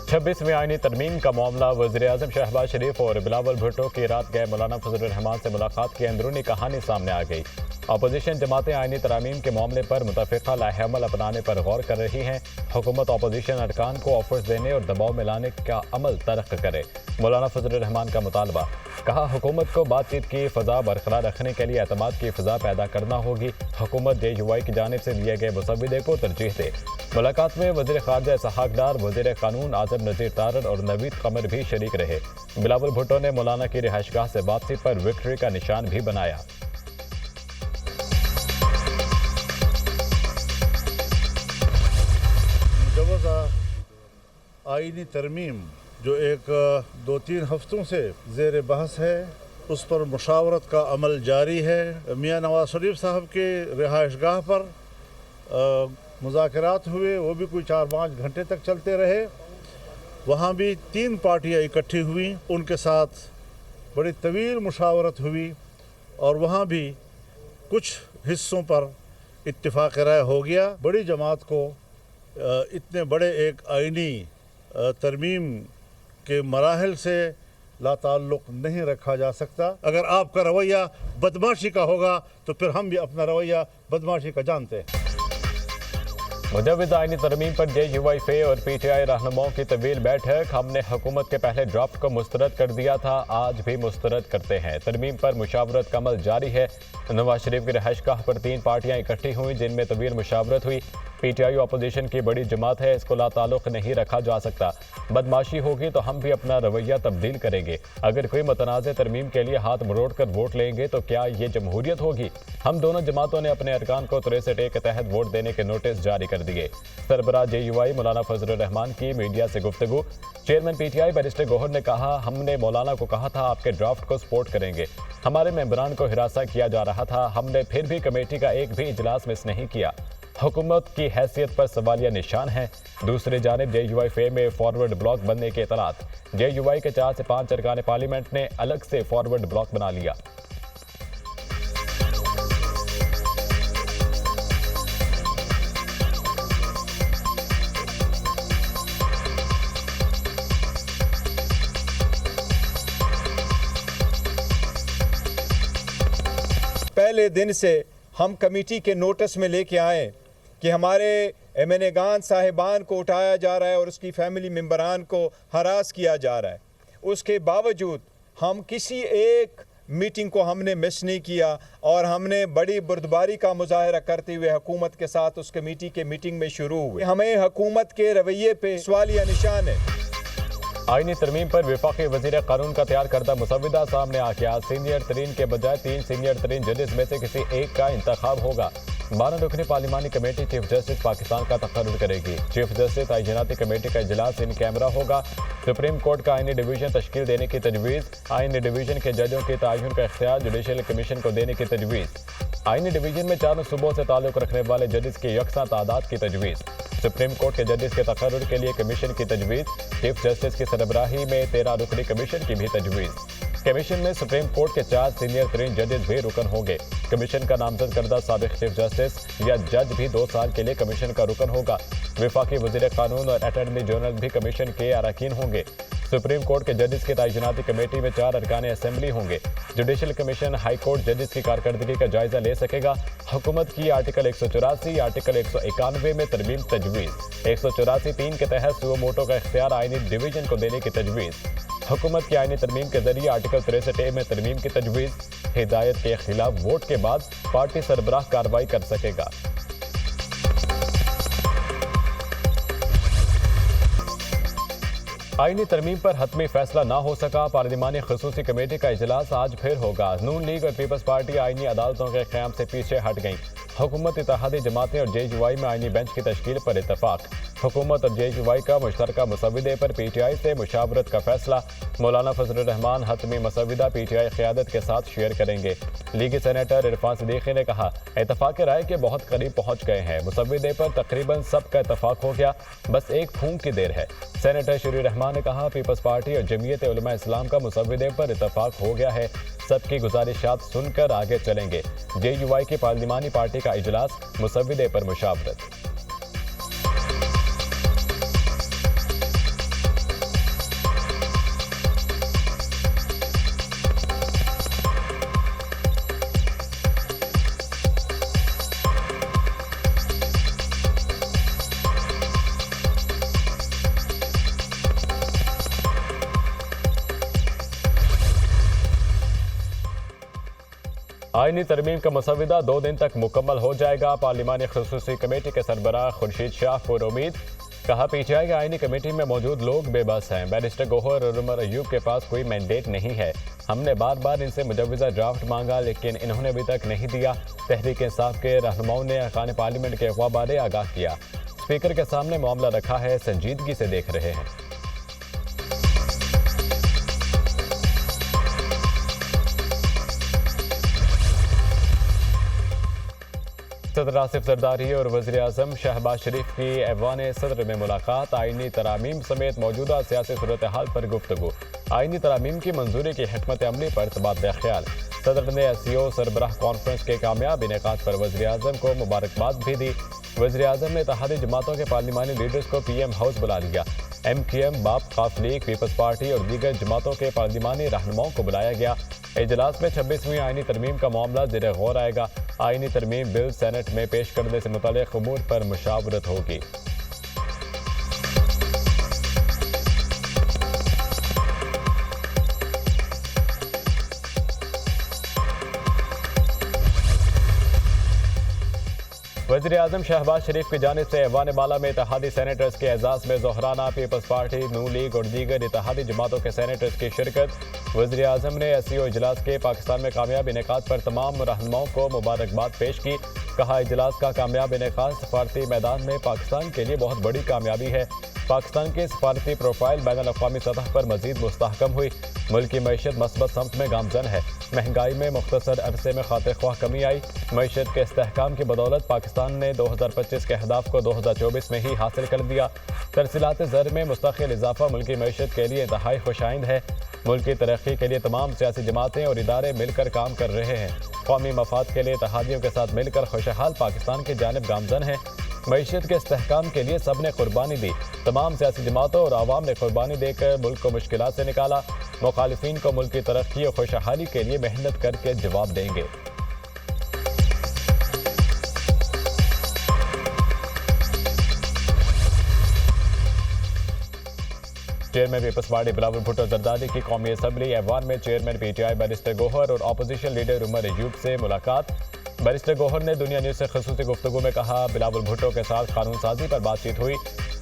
26वीं आईनी तरमीम का मामला वज़ीर-ए-आज़म शहबाज शरीफ और बिलावल भुट्टो की रात गए मौलाना फजलुर रहमान से मुलाकात की अंदरूनी कहानी सामने आ गई। अपोजिशन जमातें आईनी तरमीम के मामले पर मुतफ़िक़ा लाहेअमल अपनाने पर गौर कर रही हैं। हुकूमत अपोजिशन अरकान को ऑफर्स देने और दबाव में लाने का अमल तरक करे। मौलाना फजलुर रहमान का मुतालबा। कहा, हुकूमत को बातचीत की फ़ज़ा बरकरार रखने के लिए एतमाद की फ़ज़ा पैदा करना होगी। हुकूमत JUI की जानिब से दिए गए मुसव्विदे को तरजीह दे। मुलाकात में वज़ीर ख़ारजा इसहाक़ डार, वज़ीर क़ानून आज़म नज़ीर तारड़ और नवीद क़मर भी शरीक रहे। बिलावल भुट्टो ने मौलाना की रिहाइशगाह से वापसी पर विक्ट्री का निशान भी बनाया। आईनी तरमीम जो एक 2-3 हफ्तों से ज़ेर बहस है, उस पर मुशावरत का अमल जारी है। मियाँ नवाज शरीफ साहब के रिहाइशगाह पर मुज़ाकरात हुए, वो भी कोई 4-5 घंटे तक चलते रहे। वहाँ भी 3 पार्टियाँ इकट्ठी हुई, उनके साथ बड़ी तवील मुशावरत हुई और वहाँ भी कुछ हिस्सों पर इत्तिफाक़ राय हो गया। बड़ी जमात को इतने बड़े एक आईनी तरमीम के मराहल से लाताल्लुक़ नहीं रखा जा सकता। अगर आपका रवैया बदमाशी का होगा तो फिर हम भी अपना रवैया बदमाशी का जानते हैं। मुजव्विज़ आईनी तरमीम पर JUI फे और PTI रहनुमाओं की तवील बैठक। हमने हुकूमत के पहले ड्राफ्ट को मुस्तरद कर दिया था, आज भी मुस्तरद करते हैं। तरमीम पर मुशावरत का अमल जारी है। नवाज शरीफ की रिहाइशगाह पर 3 पार्टियां इकट्ठी हुई, जिनमें तवील मुशावरत हुई। PTI अपोजिशन की बड़ी जमात है, इसको लाताल्लुक़ नहीं रखा जा सकता। बदमाशी होगी तो हम भी अपना रवैया तब्दील करेंगे। अगर कोई मुतनाज़ तरमीम के लिए हाथ मरोड़ कर वोट लेंगे तो क्या ये जमहूरियत होगी? हम दोनों जमातों ने अपने अरकान को 63A के तहत वोट देने के नोटिस जारी कर दिए। सरबराह JUI मौलाना फजलुर रहमान की मीडिया से गुफ्तगू। चेयरमैन PTI बैरिस्टर गौहर ने कहा, हमने मौलाना को कहा था आपके ड्राफ्ट को सपोर्ट करेंगे। हमारे मेंबरान को हिरासा किया जा रहा था, हमने फिर भी कमेटी का एक भी इजलास मिस नहीं किया। हुकूमत की हैसियत पर सवालिया निशान है। दूसरी जानिब JUI फे में फॉरवर्ड ब्लॉक बनने के इतलात। JUI के 4 से 5 अरकान पार्लियामेंट ने अलग से फॉरवर्ड ब्लॉक बना लिया। पहले दिन से हम कमेटी के नोटिस में लेके आए कि हमारे MNA गान साहिबान को उठाया जा रहा है और उसकी फैमिली मेंबरान को हरास किया जा रहा है। उसके बावजूद हम किसी एक मीटिंग को हमने मिस नहीं किया और हमने बड़ी बुर्दबारी का मुजाहरा करते हुए हुकूमत के साथ उस कमेटी के मीटिंग में शुरू हुए। हमें हुकूमत के रवैये पे सवालिया निशान है। आईनी तरमीम पर वफाकी वज़ीर क़ानून का तैयार करदा मुसव्विदा सामने आ गया। सीनियर तरीन के बजाय 3 सीनियर तरीन जजेस में से किसी एक का इंतखाब होगा। 12 रुकनी पार्लिमानी कमेटी चीफ जस्टिस पाकिस्तान का तकर्रुर करेगी। चीफ जस्टिस आइजनाती कमेटी का इजलास इन कैमरा होगा। सुप्रीम कोर्ट का आईनी डिवीजन तश्कील देने की तजवीज़। आईनी डिवीजन के जजों के तयन का इख्तियार जुडिशल कमीशन को देने की तजवीज़। आईनी डिवीजन में 4 सूबों से ताल्लुक़ रखने वाले जजेस की यकसा तादाद की तजवीज़। सुप्रीम कोर्ट के जजेस के तकर्रुर के लिए कमीशन की तजवीज़। चीफ जस्टिस की सरबराही में 13 रुकनी कमीशन की भी तजवीज़। कमीशन में सुप्रीम कोर्ट के 4 सीनियर तरीन जजेस भी रुकन होंगे। कमीशन का नामजद करदा साबिक चीफ जस्टिस या जज भी 2 साल के लिए कमीशन का रुकन होगा। वफाकी वज़ीर क़ानून और अटॉर्नी जनरल भी कमीशन के अरकान होंगे। सुप्रीम कोर्ट के जजेस की तयनाती कमेटी में 4 अरकान असेंबली होंगे। जुडिशल कमीशन हाई कोर्ट जजेस की कारकर्दगी का जायजा ले सकेगा। हुकूमत की आर्टिकल 184, आर्टिकल 191 में तरमीम तजवीज़। 184(3) के तहत सुओ मोटो का इख्तियार आईनी डिवीजन को देने की तजवीज़। हुकूमत की आईनी तरमीम के जरिए आर्टिकल 63A में तरमीम की तजवीज़। हिदायत के खिलाफ वोट के बाद पार्टी सरबराह कार्रवाई कर सकेगा। आईनी तरमीम पर हतमी फैसला ना हो सका। पार्लिमानी खसूसी कमेटी का इजलास आज फिर होगा। नून लीग और पीपल्स पार्टी आईनी अदालतों के क़याम से पीछे हट गई। हुकूमत, इत्तेहादी जमातें और JUI में आईनी बेंच की तश्कील पर इत्तफाक। हुकूमत और JUI का मुश्तरका मुसव्विदे पर PTI से मुशावरत का फैसला। मौलाना फजलुर रहमान हतमी मुसव्विदा PTI क़यादत के साथ शेयर करेंगे। लीगी सेनेटर इरफान सिद्दीकी ने कहा, इत्तफाक राय के बहुत करीब पहुँच गए हैं। मुसव्विदे पर तकरीबन सबका इत्तफाक हो गया, बस एक फूंक की देर है। सेनेटर शरीर रहमान ने कहा, पीपल्स पार्टी और जमीयत उलमा इस्लाम का मुसव्विदे पर इत्तफाक हो गया है। सबकी गुजारिशात सुनकर आगे चलेंगे। JUI की पार्लिमानी पार्टी का इजलास, मुसव्विदे पर मुशावरत। आईनी तरमीम का मसविदा 2 दिन तक मुकम्मल हो जाएगा। पार्लिमानी खुसूसी कमेटी के सरबराह खुर्शीद शाह पर उम्मीद। कहा पीटीआई की आईनी कमेटी में मौजूद लोग बेबस हैं। बैरिस्टर गौहर और उमर अयूब के पास कोई मैंडेट नहीं है। हमने बार बार इनसे मुजव्वज़ा ड्राफ्ट मांगा लेकिन इन्होंने अभी तक नहीं दिया। तहरीक इंसाफ के रहनुमाओं ने अरकान पार्लियामेंट के अगवा बारे आगाह किया। स्पीकर के सामने मामला रखा है, संजीदगी से देख रहे हैं। सदर आसिफ जरदारी और वज़ीर-ए-आज़म शहबाज शरीफ की ऐवान सदर में मुलाकात। आईनी तरामीम समेत मौजूदा सियासी सूरत हाल पर गुफ्तगू। आईनी तरामीम की मंजूरी की हिकमत अमली पर तबादला ख्याल। सदर ने एससीओ सरबराह कॉन्फ्रेंस के कामयाब इनेकाद पर वज़ीर-ए-आज़म को मुबारकबाद भी दी। वज़ीर-ए-आज़म ने इत्तेहादी जमातों के पार्लिमानी लीडर्स को पीएम हाउस बुला लिया। MQM, बाप, काफ लीग, पीपल्स पार्टी और दीगर जमातों के पार्लिमानी रहनुमाओं को बुलाया गया। इजलास में 26वीं आईनी तरमीम का मामला ज़ेर गौर आएगा। आईनी तरमीम बिल सेनेट में पेश करने से मुताल्लिक़ उमूर पर मुशावरत होगी। वज़ीर-ए-आज़म शहबाज शरीफ की जानिब से ऐवान बाला में इत्तेहादी सेनेटर्स के एजाज़ में ज़ोहराना, पीपल्स पार्टी, नून लीग और दीगर इत्तेहादी जमातों के सेनेटर्स की शिरकत। वज़ीर-ए-आज़म ने एससीओ इजलास के पाकिस्तान में कामयाब इनेकाद पर तमाम रहनुमाओं को मुबारकबाद पेश की। कहा इजलास का कामयाब इनेकाद सफारती मैदान में पाकिस्तान के लिए बहुत बड़ी कामयाबी है। पाकिस्तान की सफारती प्रोफाइल बैनुल-अक़वामी सतह पर मज़ीद मुस्तहकम हुई। मुल्क की मईशत मस्बत समत में गामजन है। महंगाई में मुख्तसर अरसे में खातिर ख्वाह कमी आई। मईशत के इस्तेहकाम की बदौलत पाकिस्तान ने 2025 के अहदाफ को 2024 में ही हासिल कर दिया। तरसीलात ज़र में मुस्तकिल इजाफा मुल्क की मईशत के लिए इंतहाई खुशाइंद है। मुल्क की तरक्की के लिए तमाम सियासी जमातें और इदारे मिलकर काम कर रहे हैं। कौमी मफाद के लिए इत्तेहादियों के साथ मिलकर खुशहाल पाकिस्तान की जानिब गामजन है। मईशत के इस्तेहकाम के लिए सब ने कुर्बानी दी। तमाम सियासी जमातों और आवाम ने कुर्बानी देकर मुल्क को मुश्किलात से निकाला। मुखालिफिन को मुल्क की तरक्की और खुशहाली के लिए मेहनत करके जवाब देंगे। Chairman peoples party Bilawal Bhutto Zardari की कौमी असम्बली ऐवान में चेयरमैन पीटीआई बैरिस्टर गौहर और अपोजिशन लीडर उमर अयूब से मुलाकात। बैरिस्टर गौहर ने दुनिया न्यूज़ से ख़ुसूसी गुफ्तगू में कहा बिलावल भुट्टो के साथ कानून साजी पर बातचीत हुई।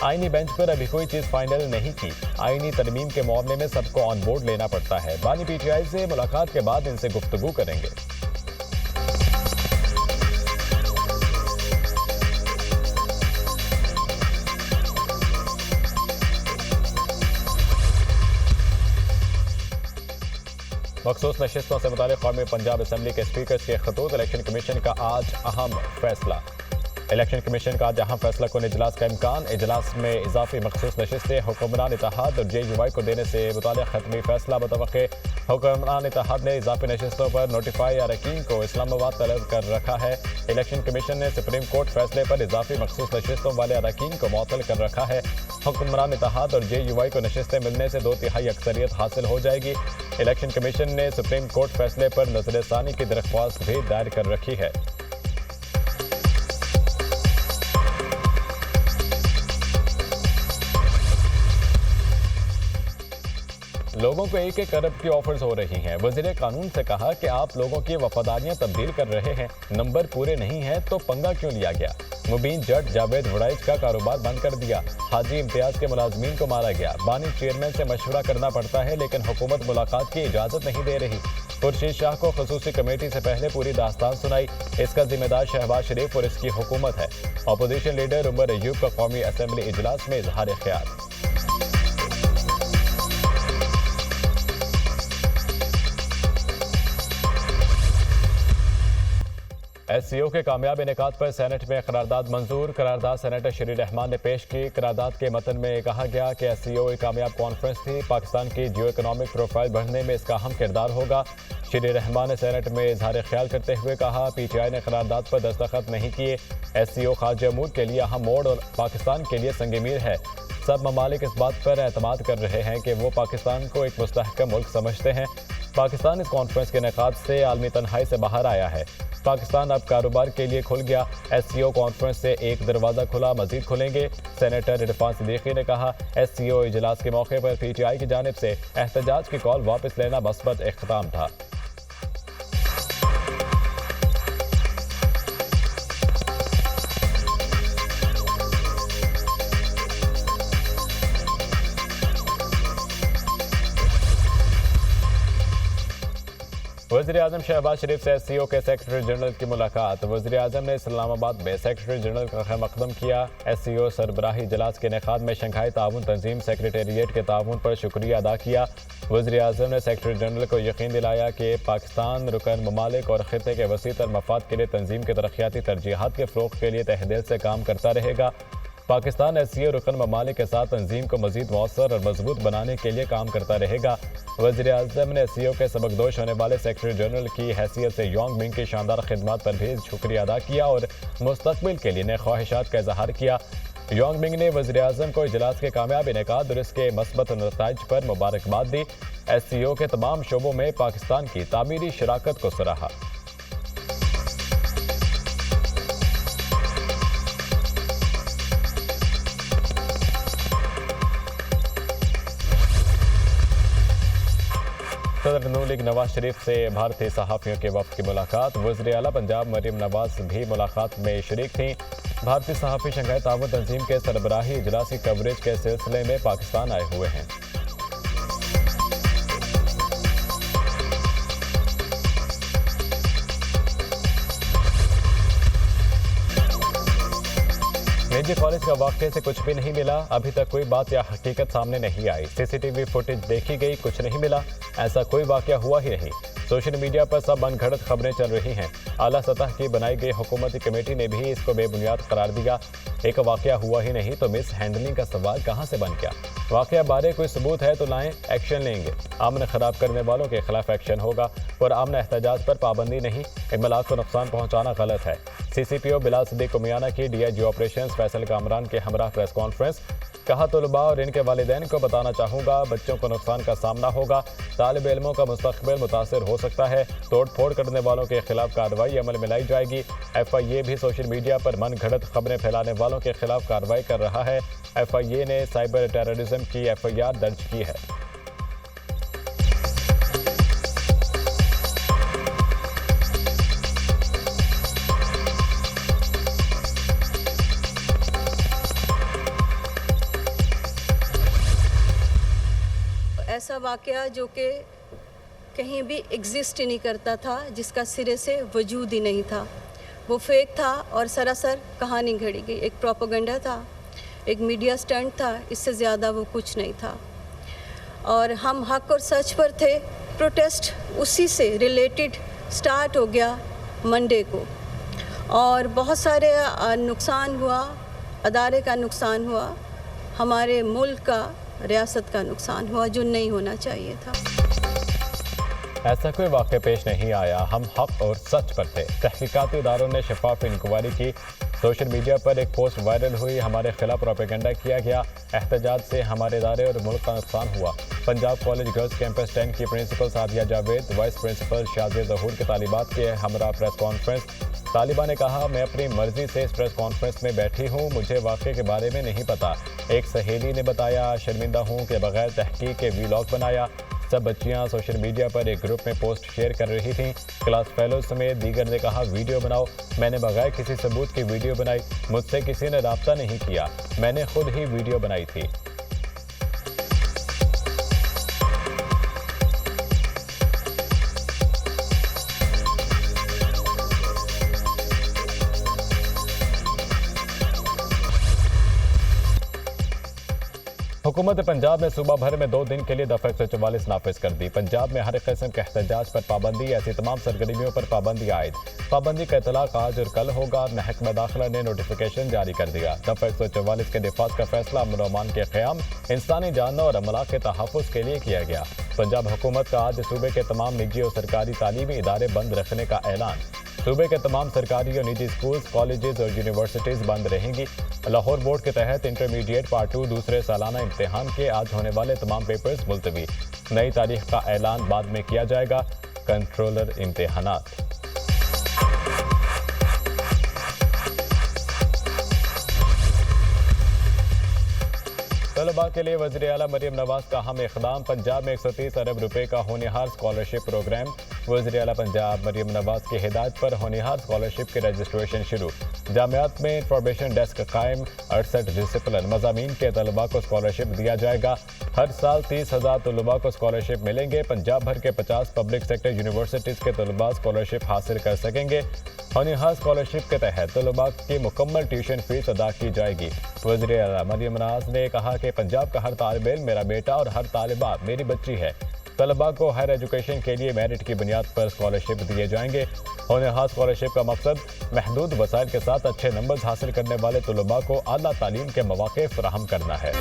आईनी बेंच पर अभी कोई चीज़ फाइनल नहीं की। आईनी तरमीम के मामले में सबको ऑन बोर्ड लेना पड़ता है। बानी पीटीआई से मुलाकात के बाद इनसे गुफ्तगू करेंगे। मखसूस नशिस्तों से मुतालिक कौमी पंजाब असम्बली के स्पीकर के खतूत। इलेक्शन कमीशन का आज अहम फैसला। इलेक्शन कमीशन का आज अहम फैसला कौन इजलास का इम्कान। इजलास में इजाफी मखसूस नशिस्तें हुक्मरान इत्तेहाद और JUI को देने से मुतालिक खत्मी फैसला मुतवक्के। हुक्मरान इत्तेहाद ने इजाफी नशिस्तों पर नोटिफाई अरकान को इस्लामाबाद तलब कर रखा है। इलेक्शन कमीशन ने सुप्रीम कोर्ट फैसले पर इजाफी मखसूस नशिस्तों वाले अरकान को मुअत्तल कर रखा है। हुक्मरान इत्तेहाद और JUI को नशिस्तें मिलने से 2/3 अक्सरियत हासिल हो जाएगी। इलेक्शन कमीशन ने सुप्रीम कोर्ट फैसले पर नज़रसानी की दरख्वास्त भी दायर कर रखी है। लोगों को 1-1 अरब की ऑफर्स हो रही हैं। वज़ीर कानून से कहा कि आप लोगों की वफादारियां तब्दील कर रहे हैं, नंबर पूरे नहीं हैं तो पंगा क्यों लिया गया। मुबीन जट जावेद वड़ाइच का कारोबार बंद कर दिया। हाजी इम्तियाज के मुलाजमीन को मारा गया। बानी चेयरमैन से मशवरा करना पड़ता है लेकिन हुकूमत मुलाकात की इजाज़त नहीं दे रही। खुर्शीद शाह को खसूसी कमेटी से पहले पूरी दास्तान सुनाई। इसका जिम्मेदार शहबाज शरीफ और इसकी हुकूमत है। अपोजिशन लीडर उमर अयूब का कौमी असम्बली इजलास में इजहार ख्याल। SCO के कामयाब इनेकाद पर सेनेट में करारदाद मंजूर। करारदाद सेनेटर शरीर रहमान ने पेश की। करारदाद के मतन में कहा गया कि SCO एक कामयाब कॉन्फ्रेंस थी। पाकिस्तान की जियो इकोनॉमिक प्रोफाइल बढ़ने में इसका अहम किरदार होगा। शरीर रहमान ने सेनेट में इजहार ख्याल करते हुए कहा PTI ने करारदाद पर दस्तखत नहीं किए। SCO खारजा अमूर के लिए अहम मोड़ और पाकिस्तान के लिए संगमीर है। सब ममालिक इस बात पर एतमाद कर रहे हैं कि वो पाकिस्तान को एक मुस्तहकम मुल्क समझते हैं। पाकिस्तान इस कॉन्फ्रेंस के इनेकाद से आलमी तन्हाई से बाहर आया है। पाकिस्तान अब कारोबार के लिए खुल गया। SCO कॉन्फ्रेंस से एक दरवाज़ा खुला, मजीद खुलेंगे। सेनेटर इरफान सिद्दीकी ने कहा SCO इजलास के मौके पर PTI की जानिब से एहतजाज की कॉल वापस लेना मस्बत इख्तिताम था। वज़ीर आज़म शहबाज शरीफ से SCO के सेक्रेटरी जनरल की मुलाकात। वज़ीर आज़म ने इस्लामाबाद में सेक्रेटरी जनरल का खैरमकदम किया। SCO सरबराही इजलास के इनेकाद में शंघाई ताउन तंजीम सेक्रेटेरिएट के ताउन पर शुक्रिया अदा किया। वज़ीर आज़म ने सेक्रेटरी जनरल को यकीन दिलाया कि पाकिस्तान रुकन ममालिक और खित्ते के वसी तर मफाद के लिए तंजीम के तरक्याती तरजीहात के फ़रोग़ के लिए तहे दिल से काम करता रहेगा। पाकिस्तान SCO रुकन ममालिक के साथ तंजीम को मज़ीद मौसर और मजबूत बनाने के लिए काम करता रहेगा। वज़ीर आज़म ने SCO के सबकदोश होने वाले सेक्रेटरी जनरल की हैसियत से योंग मिंग की शानदार खिदमत पर भी शुक्रिया अदा किया और मुस्तकबिल के लिए नए ख्वाहिशात का इजहार किया। योंग मिंग ने वज़ीर आज़म को इजलास के कामयाब इनेकाद और इसके मस्बत नताइज पर मुबारकबाद दी। SCO के तमाम शोबों में पाकिस्तान की तामीरी शराकत को सराहा। सदर नून लीग नवाज शरीफ से भारतीय सहाफ़ियों के वफ़द की मुलाकात। वज़ीर आला पंजाब मरियम नवाज भी मुलाकात में शरीक थीं। भारतीय सहाफ़ी शंघाई ताउन तंजीम के सरबराही इजलासी कवरेज के सिलसिले में पाकिस्तान आए हुए हैं। निजी कॉलेज का वाक़े से कुछ भी नहीं मिला। अभी तक कोई बात या हकीकत सामने नहीं आई। CCTV फुटेज देखी गई, कुछ नहीं मिला। ऐसा कोई वाक़या हुआ ही नहीं। सोशल मीडिया पर सब मनगढ़ंत खबरें चल रही हैं। आला सतह की बनाई गई हुकूमती कमेटी ने भी इसको बेबुनियाद करार दिया। एक वाक़या हुआ ही नहीं तो मिस हैंडलिंग का सवाल कहाँ से बन गया? वाक़या बारे कोई सबूत है तो लाएं, एक्शन लेंगे। अमन खराब करने वालों के खिलाफ एक्शन होगा और अमन एहतजाज पर पाबंदी नहीं। इमलाक को नुकसान पहुँचाना गलत है। CCPO बिलाल सिद्दीक उमियाना की DIG ऑपरेशन फैसल कामरान के हमरा प्रेस कॉन्फ्रेंस। कहा तलबा और इनके वालिदैन को बताना चाहूँगा, बच्चों को नुकसान का सामना होगा। तालिब इल्मों का मुस्तकबिल मुतासर हो सकता है। तोड़ फोड़ करने वालों के खिलाफ कार्रवाई अमल में लाई जाएगी। FIA भी सोशल मीडिया पर मन घड़त खबरें फैलाने वालों के खिलाफ कार्रवाई कर रहा है। FIA ने साइबर टेररिज्म की FIR दर्ज की है। ऐसा वाक़या जो कि कहीं भी एग्जिस्ट ही नहीं करता था, जिसका सिरे से वजूद ही नहीं था, वो फेक था और सरासर कहानी घड़ी गई। एक प्रोपेगेंडा था, एक मीडिया स्टंट था, इससे ज़्यादा वो कुछ नहीं था। और हम हक और सच पर थे। प्रोटेस्ट उसी से रिलेटेड स्टार्ट हो गया मंडे को और बहुत सारे नुकसान हुआ, अदारे का नुकसान हुआ, हमारे मुल्क का, रियासत का नुकसान हुआ जो नहीं होना चाहिए था। ऐसा कोई वाक़या पेश नहीं आया। हम हक और सच पर थे। तहकीकाती इदारों ने शफाफ इंक्वायरी की। सोशल मीडिया पर एक पोस्ट वायरल हुई। हमारे खिलाफ प्रोपेगेंडा किया गया। एहतजाज से हमारे इदारे और मुल्क का नुकसान हुआ। पंजाब कॉलेज गर्ल्स कैंपस 10 की principal Sadia Javed, vice principal Shazia Zahoor के तालिबात के हमरा प्रेस कॉन्फ्रेंस। तालिबा ने कहा, मैं अपनी मर्जी से इस प्रेस कॉन्फ्रेंस में बैठी हूँ, मुझे वाक़े के बारे में नहीं पता। एक सहेली ने बताया, शर्मिंदा हूँ कि बगैर तहकीक के वीलॉग बनाया। सब बच्चियां सोशल मीडिया पर एक ग्रुप में पोस्ट शेयर कर रही थीं। क्लास फेलोज समेत दीगर ने कहा, वीडियो बनाओ। मैंने बगैर किसी सबूत की वीडियो बनाई। मुझसे किसी ने राब्ता नहीं किया, मैंने खुद ही वीडियो बनाई थी। हुकूमत पंजाब ने सूबा भर में 2 दिन के लिए दफ़ा 144 नाफिज कर दी। पंजाब में हर किस्म के एहतजाज पर पाबंदी, ऐसी तमाम सरगर्मियों पर पाबंदी आयद। पाबंदी का इतलाक आज और कल होगा। महकमा दाखिला ने नोटिफिकेशन जारी कर दिया। दफ़ा 144 के दिफाज का फैसला अमन और अमान के क़याम, इंसानी जानों और अमलाक के तहफ़्फ़ुज़ के लिए किया गया। पंजाब हुकूमत का आज सूबे के तमाम निजी और सरकारी तालीमी इदारे बंद रखने का ऐलान। सूबे के तमाम सरकारी और निजी स्कूल्स, कॉलेजेस और यूनिवर्सिटीज़ बंद रहेंगी। लाहौर बोर्ड के तहत इंटरमीडिएट पार्ट 2 दूसरे सालाना इम्तिहान के आज होने वाले तमाम पेपर्स मुलतवी। नई तारीख का ऐलान बाद में किया जाएगा। कंट्रोलर इम्तिहानात। तलबा के लिए वज़ीर आला मरियम नवाज का अहम इक़दाम। पंजाब में 130 अरब रुपए का होनहार स्कॉलरशिप प्रोग्राम। वज़ीर आला पंजाब मरियम नवाज की हिदायत पर होनहार स्कॉलरशिप के रजिस्ट्रेशन शुरू। जामियात में इंफॉर्मेशन डेस्क कायम। 68 डिसिप्लिन मज़ामीन के तलबा को स्कॉलरशिप दिया जाएगा। हर साल 30,000 तलबा को स्कॉलरशिप मिलेंगे। पंजाब भर के 50 पब्लिक सेक्टर यूनिवर्सिटीज़ के तलबा स्कॉलरशिप हासिल कर सकेंगे। होनहार स्कॉलरशिप के तहत तलबा की मुकम्मल ट्यूशन फीस अदा की जाएगी। वज़ीर आला मरियम नवाज ने कहा कि पंजाब का हर तालिब इल्म मेरा बेटा और हर तालिबा मेरी बच्ची है। तलबा को हायर एजुकेशन के लिए मेरिट की बुनियाद पर स्कॉलरशिप दिए जाएंगे। होनहार स्कॉलरशिप का मकसद महदूद वसाइल के साथ अच्छे नंबर हासिल करने वाले तलबा को आला तालीम के मौके फराहम करना है।